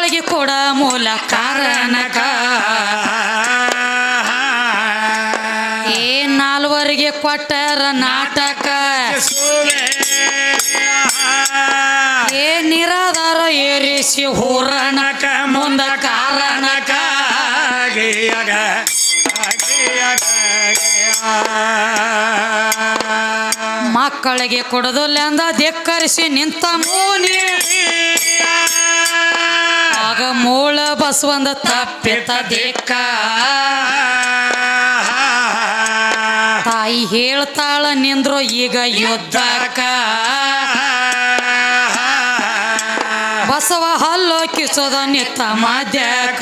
ಹೋಗಿ ಕೊಡ ಮೂಲ ಕಾರಣಕ ಏ ನಾಲ್ವರಿಗೆ ಕೊಟ್ಟರ ನಾಟಕ ಏ ನಿರಾಧಾರ ಏರಿಸಿ ಹೂರಣಕ ಮುಂದ ಕಾರಣಕ ಮಕ್ಕಳಿಗೆ ಕೊಡದಲ್ಲೆಂದ ಧಿಕ್ಕರಿಸಿ ನಿಂತ ಮೂನಿ ಆಗ ಮೂಳ ಬಸವಂದ ತಪ್ಪಿತ ದಿಕ್ಕ ತಾಯಿ ಹೇಳ್ತಾಳ ನಿಂದ್ರು ಈಗ ಯುದ್ಧಕ್ಕ ಬಸವ ಹಲ್ಲೋ ಕಿಸೋದ ನಿತ್ತ ಮದ್ಯಕ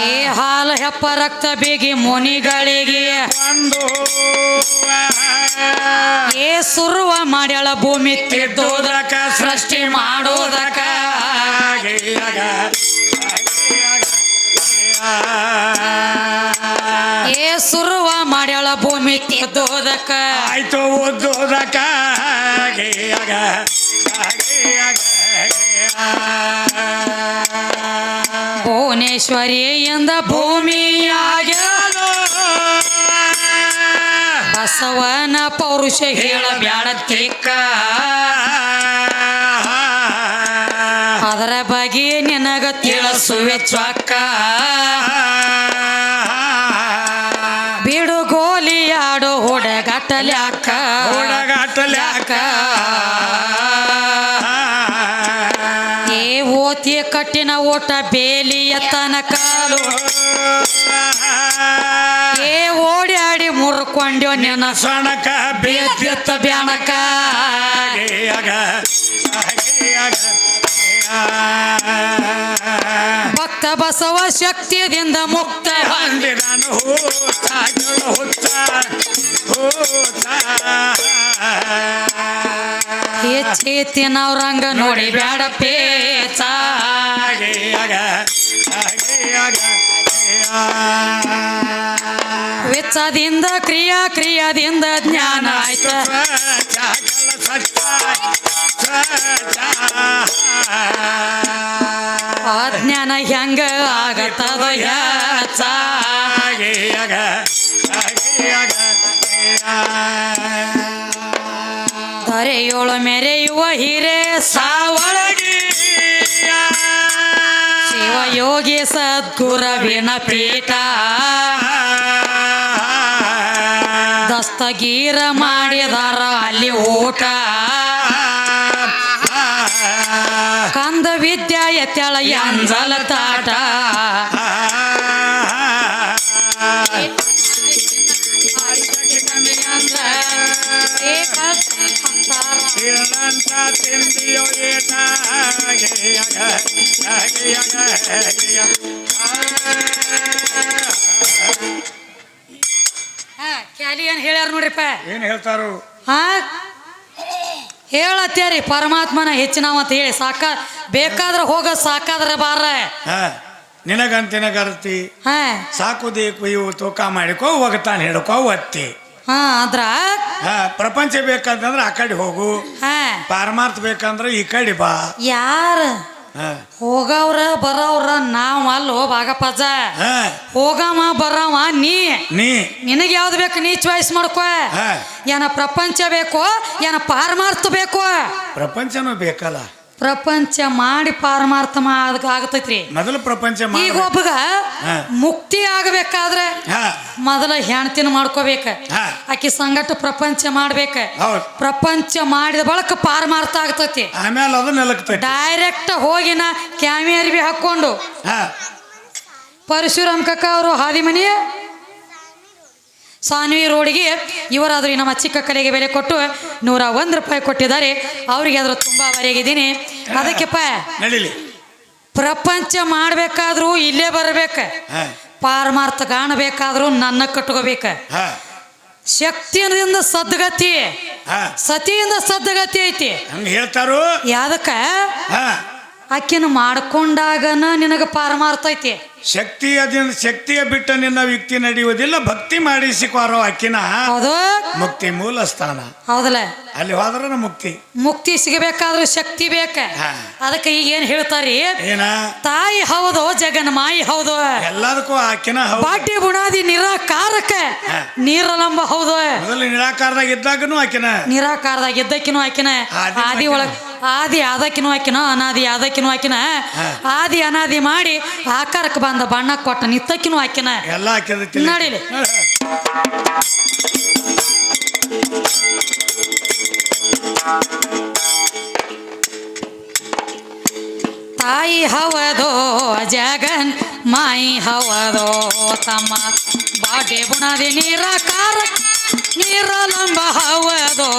ಏ ಹಾಲು ಹೆಪ್ಪ ರಕ್ತ ಬೇಗಿ ಮುನಿಗಳಿಗೆ ಏ ಸುರುವ ಮಾಡ್ಯಾಳ ಭೂಮಿ ತಿದ್ದೋದಕ ಸೃಷ್ಟಿ ಮಾಡೋದಕ ಏ ಸುರುವ ಮಾಡ್ಯಾಳ ಭೂಮಿ ತಿದ್ದೋದಕ ಆಯ್ತು ಓದೋದಕ ಭುವನೇಶ್ವರಿ ಎಂದ ಭೂಮಿಯಾಗ ಬಸವನ ಪೌರುಷ ಹೇಳ ಬ್ಯಾಡ ತಿಕ್ಕ ಅದರ ಬಗ್ಗೆ ನಿನಗ ತಿಳಿಸುವೆ ಚೊಕ್ಕ ಬಿಡು ಗೋಲಿ ಆಡೋ ಹುಡುಗಾಟಲ್ಯಾಕ ಏ ಓತಿ ಕಟ್ಟಿನ ಓಟ ಬೇಲಿಯ ತನಕ ಏ ಓಡಿ ಆಡಿ ಮುರ್ಕೊಂಡ್ಯೋ ನಿನ್ನ ಸಣಕ ಬೇತ್ತ ಬ್ಯಾಣಕ ಭಕ್ತ ಬಸವ ಶಕ್ತಿಯಿಂದ ಮುಕ್ತ ಚೇತಿನವ್ರಂಗ ನೋಡಿ ಬ್ಯಾಡ ಪೇಚ ವೆಚ್ಚದಿಂದ ಕ್ರಿಯಾದಿಂದ ಜ್ಞಾನ ಆಯ್ತ ಅಜ್ಞಾನ ಹೆಂಗ ಆಗತ್ತದ ಯಾಚ ಧರೆಯೋಳು ಮೆರೆಯುವ ಹಿರೇ ಸಾವಳಗಿ ಶಿವಯೋಗಿ ಸದ್ಗುರವಿನ ಪೀಠ ದಸ್ತಗೀರ ಮಾಡಿದಾರ ಅಲ್ಲಿ ಊಟ ಕಂದ ವಿದ್ಯಾಯತ್ಯಳ ಅಂಜಲ ತಾಟ ಕ್ಯಾಲಿ ಏನ್ ಹೇಳ್ಯಾರ ನೋಡ್ರಿಪ್ಪ ಏನ್ ಹೇಳ್ತಾರು ಹೇಳತ್ತೇರಿ ಪರಮಾತ್ಮನ ಹೆಚ್ಚಿನವ ಅಂತ ಹೇಳಿ ಸಾಕ ಬೇಕಾದ್ರೆ ಹೋಗ ಸಾಕಾದ್ರೆ ಬಾರ ನಿನಗಂತಿನಗರ್ತಿ ಸಾಕುದೇಕು ಇವು ತೂಕ ಮಾಡಿಕೋ ಹೋಗ್ತಾನೆ ಹಿಡ್ಕೋ ಒತ್ತಿ ಅದ್ರ ಪ್ರಪಂಚ ಬೇಕಂತಂದ್ರೆ ಆ ಕಡೆ ಹೋಗು ಪಾರಮಾರ್ಥ ಬೇಕಂದ್ರೆ ಈ ಕಡೆ ಬಾ ಯಾರ ಹೋಗವ್ರ ಬರವ್ರ ನಾವ್ ಅಲ್ಲೋ ಭಾಗಪ್ಪಜ್ಜ ಹೋಗವ ಬರವ ನೀ ನಿನಗೆ ಯಾವ್ದು ಬೇಕು ನೀ ಚಾಯ್ಸ್ ಮಾಡ್ಕೋ ಏನ ಪ್ರಪಂಚ ಬೇಕೋ ಏನ ಪಾರಮಾರ್ಥ ಬೇಕೋ ಪ್ರಪಂಚನೂ ಬೇಕಲ್ಲ ಪ್ರಪಂಚ ಮಾಡಿ ಪಾರಮಾರ್ಥ ಆಗತೈತ್ರಿ ಮೊದಲು ಪ್ರಪಂಚ ಈಗ ಒಬ್ಬಗ ಮುಕ್ತಿ ಆಗಬೇಕಾದ್ರೆ ಮೊದಲ ಹೆಣ್ತಿನ ಮಾಡ್ಕೋಬೇಕ ಆಕಿ ಸಂಗಟ ಪ್ರಪಂಚ ಮಾಡ್ಬೇಕ ಪ್ರಪಂಚ ಮಾಡಿದ ಬಳಕ ಪಾರಮಾರ್ಥ ಆಗ್ತೈತಿ ಆಮೇಲೆ ಅದು ನೆಲಕ್ತೈತಿ ಡೈರೆಕ್ಟ್ ಹೋಗಿನ ಕ್ಯಾಮಿ ಅರಿವಿ ಹಾಕೊಂಡು ಪರಶುರಾಮ್ ಕಕ್ಕ ಅವರು ಹಾದಿಮನಿ ಸಾನ್ವಿ ರೋಡಿಗೆ ಇವರಾದ್ರೂ ನಮ್ಮ ಚಿಕ್ಕ ಕಲೆಗೆ ಬೆಲೆ ಕೊಟ್ಟು 101 ರೂಪಾಯಿ ಕೊಟ್ಟಿದ್ದಾರೆ ಅವರಿಗೆ ಅದ್ರ ತುಂಬಾ ಬರೆಗಿದ್ದೀನಿ ಅದಕ್ಕೆಪ್ಪ ಪ್ರಪಂಚ ಮಾಡ್ಬೇಕಾದ್ರೂ ಇಲ್ಲೇ ಬರ್ಬೇಕ ಪಾರಮಾರ್ಥ ಕಾಣಬೇಕಾದ್ರೂ ನನ್ನ ಕಟ್ಕೋಬೇಕ ಶಕ್ತಿಯಿಂದ ಸದ್ಗತಿ ಸತಿಯಿಂದ ಸದ್ಗತಿ ಐತಿ ಹೇಳ್ತಾರು ಯಾದಕ್ಕ ಆಕಿನ ಮಾಡ್ಕೊಂಡಾಗನ ನಿನಗ ಪಾರಮಾರ್ಥ ಐತಿ ಶಕ್ತಿಯ ಬಿಟ್ಟ ನಿನ್ನ ವ್ಯಕ್ತಿ ನಡೆಯುವುದಿಲ್ಲ. ಭಕ್ತಿ ಮಾಡಿಸಿಕೊರೋ ಅಕ್ಕಿನ ಹೌದು ಮುಕ್ತಿ ಮೂಲ ಸ್ಥಾನ. ಹೌದಲ್ಲ, ಅಲ್ಲಿ ಹೋದ್ರ ಮುಕ್ತಿ ಸಿಗಬೇಕಾದ್ರೂ ಶಕ್ತಿ ಬೇಕ. ಅದಕ್ಕೆ ಈಗ ಏನ್ ಹೇಳ್ತಾರಿ, ಏನ ತಾಯಿ ಹೌದು ಜಗನ್ ಮಾಯಿ ಹೌದು, ಎಲ್ಲದಕ್ಕೂ ಆಕಿನ ಬಾಟಿ ಬುಣಾದಿ ನಿರಾಕಾರಕ ನೀರಲಂಬ ಹೌದು. ಮೊದಲು ನಿರಾಕಾರದಾಗ ಇದ್ದಾಗನು ಆಕಿನ, ನಿರಾಕಾರದಾಗ ಇದ್ದಕ್ಕಿನೂ ಆಕಿನ, ಆದಿ ಒಳಗ ಆದಿ ಆದಕ್ಕಿನೂ ಆಕಿನ, ಅನಾದಿ ಆದಕ್ಕಿನೂ ಆಕಿನ, ಆದಿ ಅನಾದಿ ಮಾಡಿ ಆಕಾರಕ್ಕೆ ಬಂದ ಬಣ್ಣ ಕೊಟ್ಟ ನಿತ್ತಕ್ಕಿನೂ ಆಕಿನ ಎಲ್ಲ ಆಕಿನ. ನಡೀಲಿ ತಾಯಿ ಹವದೋ ಜಗನ್ ಮಾಯಿ ಹವದೋ ತಮ್ಮ ಬಾಟೆ ಬುಣಾದಿ ನಿರಾಕಾರ ನೀರಲಂಬ ಹವದೋ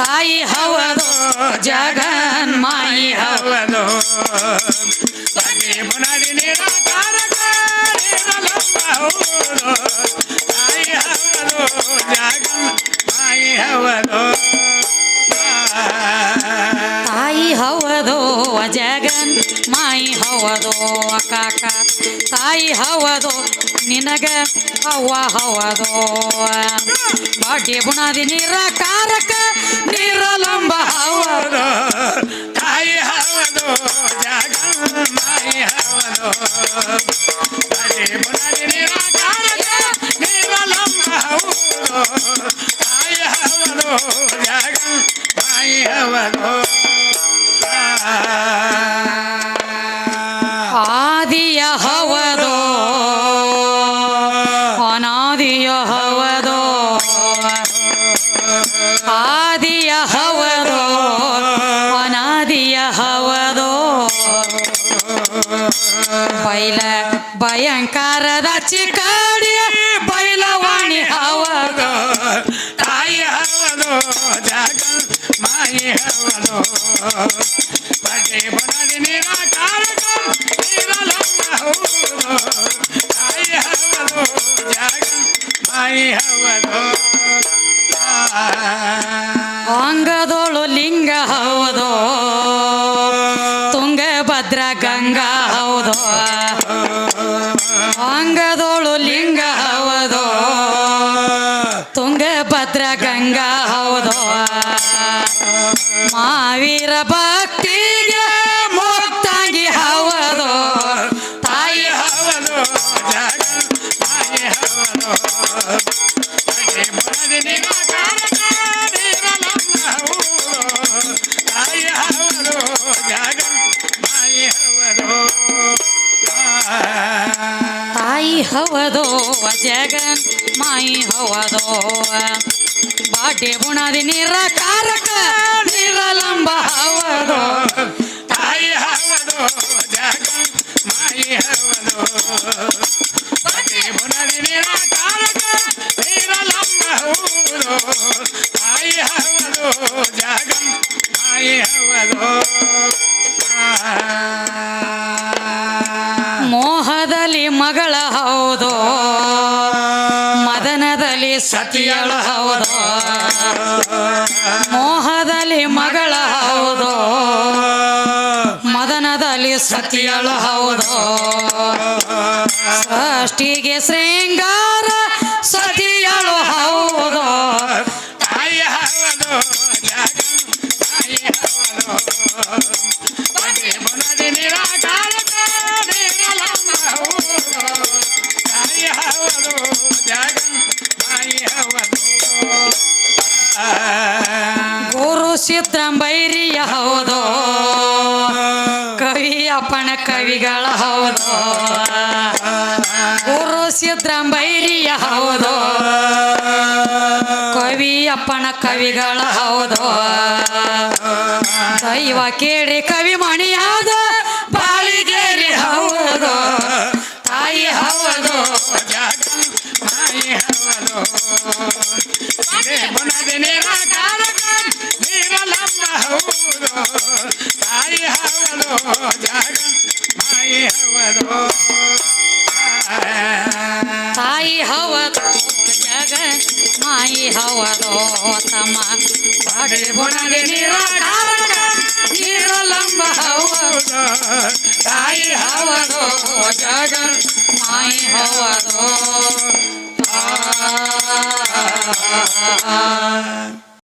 ತಾಯಿ ಹವದೋ ಜಗನ್ ಮಾಯಿ ಹವದೋ ಬಾಟೆ ಬುಣಾದಿ ನಿರಾಕಾರ ನೀರಲಂಬ ಹವದೋ ತಾಯಿ ಹವದೋ ಜಗನ್ ಮಾಯಿ ಹವದೋ ತಾಯಿ ಹವದೋ ಜಗನ್ ಮಾಯಿ ಹವದೋ ಕಾಕ ತಾಯಿ ಹವದೋ ನಿನಗ ಹವ್ವ ಹವದೋ ಬಾಟಿ ಬುಣಾದಿ ನಿರಾಕಾರಕ ನೀರಲಂಬ ಹವದೋ ತಾಯಿ ಹವದೋ ಜಗನ್ ಮಾಯಿ ಹವದೋ ಬಾಟಿ ಬುಣಾದಿ ನಿರಾಕಾರಕ ನೀರಲಂಬ ಹವದೋ ತಾಯಿ ಹವದೋ ಜಗನ್ ಮಾಯಿ ಹವದೋ ಆದಿಯ ಹವದೋ ಅನಾದಿಯ ಹವದೋ ಆದಿಯ ಹವದೋ ಅನಾದಿಯ ಹವದೋ ಬೈಲ ಭಯಂಕರದ ಚಿಕಾಡಿ ಬೈಲವಾಣಿ ಹವದೋ ತಾಯಿ ಹವದೋ ಜಗನ್ ಮಾಯಿ ಹವದೋ ಬಾಟೆ ಬುಣಾದಿ ನಿರಾಕಾರಕ ನೀರಲಂಬ ಹವದೋ ತಾಯಿ ಹವದೋ ಜಗನ್ ಮಾಯಿ ಹವದೋ ಅಂಗದೋಳು ಲಿಂಗ ಹೌದೋ ತುಂಗಭದ್ರ ಗಂಗಾ ಹೌದೋ ಅಂಗದೋಳು ಲಿಂಗ ಹೌದೋ ತುಂಗಭದ್ರ ಗಂಗಾ ಹೌದೋ ಮಾವೀರ ಭಕ್ತಿಗೆ ಮುಕ್ತಾಗಿ ಹೌದೋ ತಾಯಿ ಹವದೋ ಜಗನ್ ಮಾಯಿ ಹವದೋ ಬಾಟೆ ಬುಣಾದಿ ನಿರಾಕಾರಕ ನೀರಲಂಬ ಹವದೋ ತಾಯಿ ಹವದೋ ಜಗನ್ ಮಾಯಿ ಹವದೋ ತಾಯಿ ಹವದೋ ಜಗನ್ ಮಾಯಿ ಹವದೋ ಬಾಟೆ ಬುಣಾದಿ ನಿರಾಕಾರಕ ನೀರಲಂಬ ಹವದೋ ತಾಯಿ ಹವದೋ ಜಗನ್ ಮಾಯಿ ಹವದೋ ಬಾಟೆ ಬುಣಾದಿ ನಿರಾಕಾರಕ ನೀರಲಂಬ ಹವದೋ ತಾಯಿ ಹವದೋ ಜಗನ್ ಮಾಯಿ ಹವದೋ ಮೋಹದಲ್ಲಿ ಮಗಳ ಹೌದೋ ಮದನದಲ್ಲಿ ಸತಿಯಳ ಹೌದೋ ಮೋಹದಲ್ಲಿ ಮಗಳ ಹೌದೋ ಮದನದಲ್ಲಿ ಸತಿಯಳ ಹೌದೋ ಷಷ್ಠಿಗೆ ಶೃಂಗಾರ ಸತಿಯಳು ಹೌದೋ ತಾಯಿ ಹವದೋ ಜಗನ್ ಮಾಯಿ ಹವದೋ ಬಾಟೆ ಬುಣಾದಿ ನಿರಾಕಾರಕ ನೀರಲಂಬ ಹವದೋ ತಾಯಿ ಹವದೋ ಜಗನ್ ಮಾಯಿ ಹವದೋ ಗುರು ಸಿದ್ರಂಬೈರಿಯ ಹೌದೋ ಕವಿ ಅಪ್ಪನ ಕವಿಗಳ ಹೌದೋ ಗುರು ಸಿದ್ರಂಬೈರಿಯ ಹೌದೋ ಕವಿ ಅಪ್ಪನ ಕವಿಗಳ ಹೌದೋ ದೈವ ಕೇಳಿ ಕವಿ ಮಣಿಯಾದ ಬಾಳಿಗೇರಿ ಹೌದೋ ತಾಯಿ ಹೌದೋ ಜಗನ್ ಮಾಯಿ ಹವದೋ ಬಾಟೆ ಬುಣಾದಿ ನಿರಾಕಾರಕ ನೀರಲಂಬ ಹವದೋ ತಾಯಿ ಹವದೋ ಜಗನ್ ಮಾಯಿ ಹವದೋ ತಾಯಿ ಹವದೋ ಜಗನ್ ಮಾಯಿ ಹವದೋ ತಮ್ಮ ಬಾಡಿ ಬುಣದಿ ನಿರಾಕಾರಕ ನೀರಲಂಬ ಹೌದು ತಾಯಿ ಹೌದು ಜಗ ಮಾಯಿ ಹೌದು